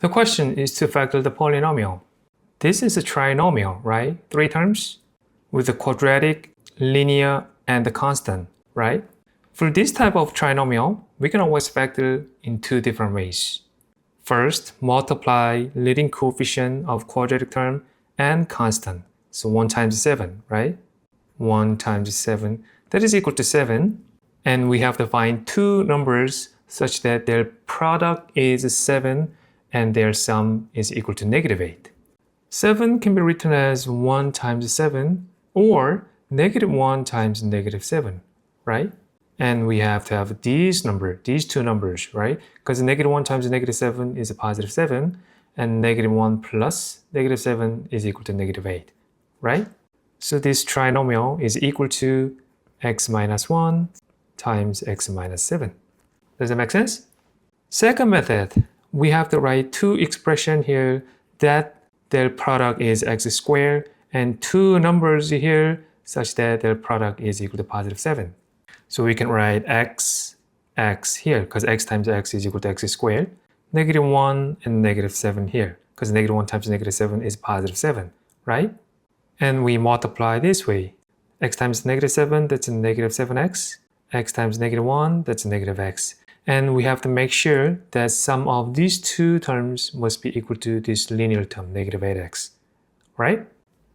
The question is to factor the polynomial. This is a trinomial, right? 3 terms with the quadratic, linear, and the constant, right? For this type of trinomial, we can always factor in 2 different ways. First, multiply leading coefficient of quadratic term and constant. So 1 times 7, right? 1 times 7, that is equal to 7. And we have to find 2 numbers such that their product is 7 and their sum is equal to -8. 7 can be written as 1 times 7 or -1 times -7, right? And we have to have these 2 numbers, right? Because -1 times -7 is a +7, and -1 plus -7 is equal to -8, right? So this trinomial is equal to x minus 1 times x minus 7. Does that make sense? Second method, we have to write 2 expressions here that their product is x squared and 2 numbers here such that their product is equal to +7. So we can write x here because x times x is equal to x squared, -1 and -7 here because -1 times -7 is +7, right? And we multiply this way. X times -7, that's a -7x. X times -1, that's a -x. And we have to make sure that sum of these 2 terms must be equal to this linear term, -8x, right?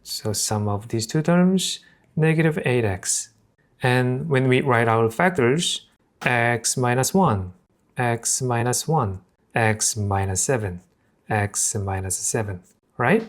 So sum of these 2 terms, -8x. And when we write our factors, x minus 1, x minus 1, x minus 7, x minus 7, right?